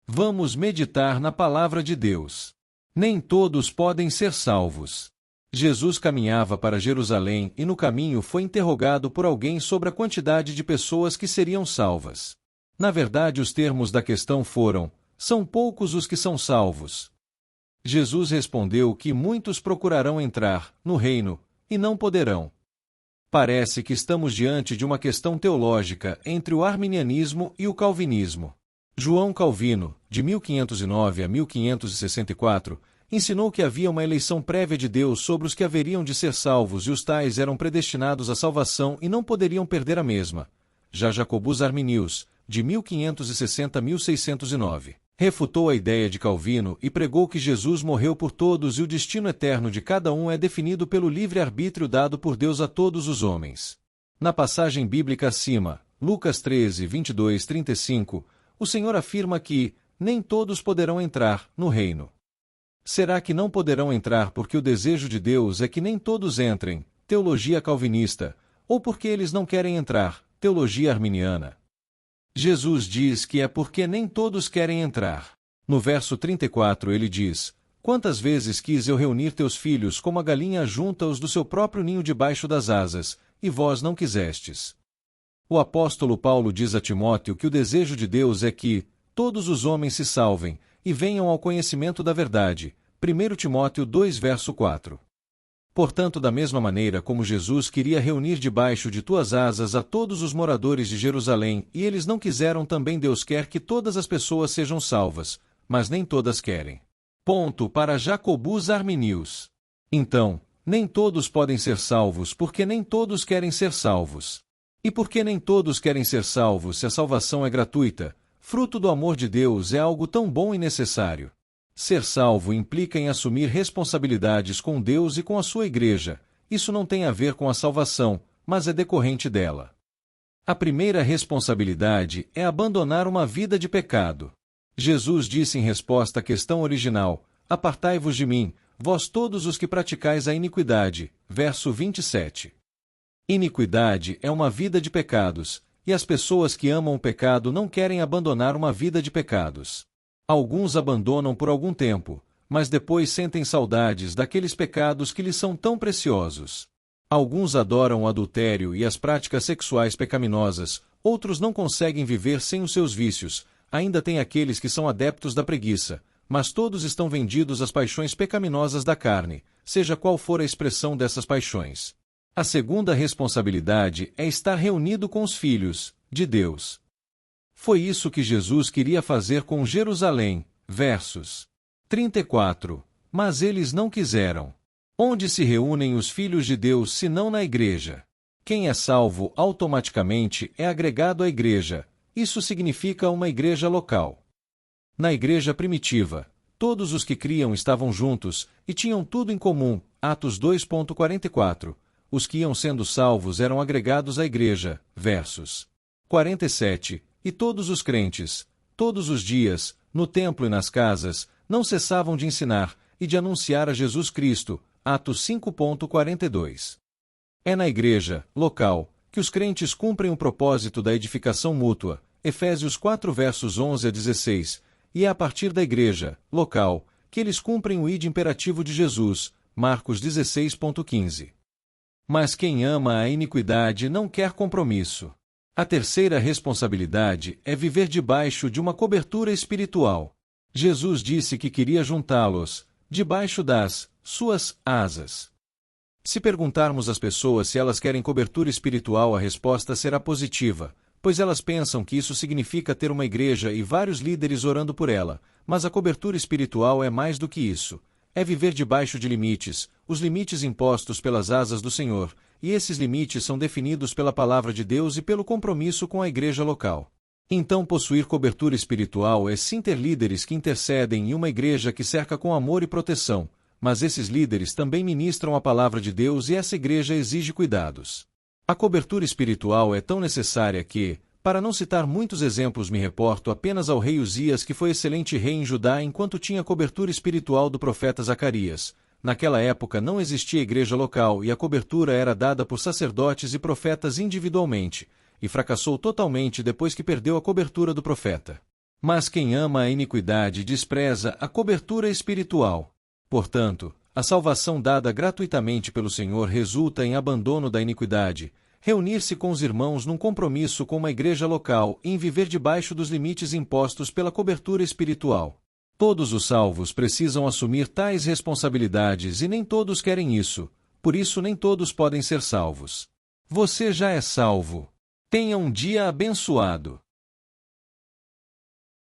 Vamos meditar na Palavra de Deus. Nem todos podem ser salvos. Jesus caminhava para Jerusalém e no caminho foi interrogado por alguém sobre a quantidade de pessoas que seriam salvas. Na verdade, os termos da questão foram: são poucos os que são salvos. Jesus respondeu que muitos procurarão entrar no reino e não poderão. Parece que estamos diante de uma questão teológica entre o arminianismo e o calvinismo. João Calvino, de 1509 a 1564, ensinou que havia uma eleição prévia de Deus sobre os que haveriam de ser salvos e os tais eram predestinados à salvação e não poderiam perder a mesma. Já Jacobus Arminius, de 1560 a 1609, refutou a ideia de Calvino e pregou que Jesus morreu por todos e o destino eterno de cada um é definido pelo livre-arbítrio dado por Deus a todos os homens. Na passagem bíblica acima, Lucas 13, 22, 35, o Senhor afirma que nem todos poderão entrar no reino. Será que não poderão entrar porque o desejo de Deus é que nem todos entrem, teologia calvinista, ou porque eles não querem entrar, teologia arminiana? Jesus diz que é porque nem todos querem entrar. No verso 34 ele diz: quantas vezes quis eu reunir teus filhos como a galinha junta-os do seu próprio ninho debaixo das asas, e vós não quisestes. O apóstolo Paulo diz a Timóteo que o desejo de Deus é que todos os homens se salvem e venham ao conhecimento da verdade. 1 Timóteo 2 verso 4. Portanto, da mesma maneira como Jesus queria reunir debaixo de tuas asas a todos os moradores de Jerusalém, e eles não quiseram, também Deus quer que todas as pessoas sejam salvas, mas nem todas querem. Ponto para Jacobus Arminius. Então, nem todos podem ser salvos porque nem todos querem ser salvos. E porque nem todos querem ser salvos se a salvação é gratuita, fruto do amor de Deus, é algo tão bom e necessário. Ser salvo implica em assumir responsabilidades com Deus e com a sua igreja. Isso não tem a ver com a salvação, mas é decorrente dela. A primeira responsabilidade é abandonar uma vida de pecado. Jesus disse em resposta à questão original: apartai-vos de mim, vós todos os que praticais a iniquidade. Verso 27. Iniquidade é uma vida de pecados, e as pessoas que amam o pecado não querem abandonar uma vida de pecados. Alguns abandonam por algum tempo, mas depois sentem saudades daqueles pecados que lhes são tão preciosos. Alguns adoram o adultério e as práticas sexuais pecaminosas, outros não conseguem viver sem os seus vícios, ainda tem aqueles que são adeptos da preguiça, mas todos estão vendidos às paixões pecaminosas da carne, seja qual for a expressão dessas paixões. A segunda responsabilidade é estar reunido com os filhos de Deus. Foi isso que Jesus queria fazer com Jerusalém, versos 34. Mas eles não quiseram. Onde se reúnem os filhos de Deus senão na igreja? Quem é salvo automaticamente é agregado à igreja. Isso significa uma igreja local. Na igreja primitiva, todos os que criam estavam juntos e tinham tudo em comum. Atos 2:44. Os que iam sendo salvos eram agregados à igreja. Versos 47. E todos os crentes, todos os dias, no templo e nas casas, não cessavam de ensinar e de anunciar a Jesus Cristo. Atos 5:42. É na igreja, local, que os crentes cumprem o propósito da edificação mútua. Efésios 4 versos 11 a 16. E é a partir da igreja, local, que eles cumprem o ide imperativo de Jesus. Marcos 16:15. Mas quem ama a iniquidade não quer compromisso. A terceira responsabilidade é viver debaixo de uma cobertura espiritual. Jesus disse que queria juntá-los debaixo das suas asas. Se perguntarmos às pessoas se elas querem cobertura espiritual, a resposta será positiva, pois elas pensam que isso significa ter uma igreja e vários líderes orando por ela, mas a cobertura espiritual é mais do que isso. É viver debaixo de limites, os limites impostos pelas asas do Senhor, e esses limites são definidos pela palavra de Deus e pelo compromisso com a igreja local. Então, possuir cobertura espiritual é sim ter líderes que intercedem e uma igreja que cerca com amor e proteção, mas esses líderes também ministram a palavra de Deus e essa igreja exige cuidados. A cobertura espiritual é tão necessária que, para não citar muitos exemplos, me reporto apenas ao rei Uzias, que foi excelente rei em Judá enquanto tinha a cobertura espiritual do profeta Zacarias. Naquela época não existia igreja local e a cobertura era dada por sacerdotes e profetas individualmente, e fracassou totalmente depois que perdeu a cobertura do profeta. Mas quem ama a iniquidade despreza a cobertura espiritual. Portanto, a salvação dada gratuitamente pelo Senhor resulta em abandono da iniquidade, reunir-se com os irmãos num compromisso com uma igreja local e em viver debaixo dos limites impostos pela cobertura espiritual. Todos os salvos precisam assumir tais responsabilidades e nem todos querem isso, por isso nem todos podem ser salvos. Você já é salvo. Tenha um dia abençoado.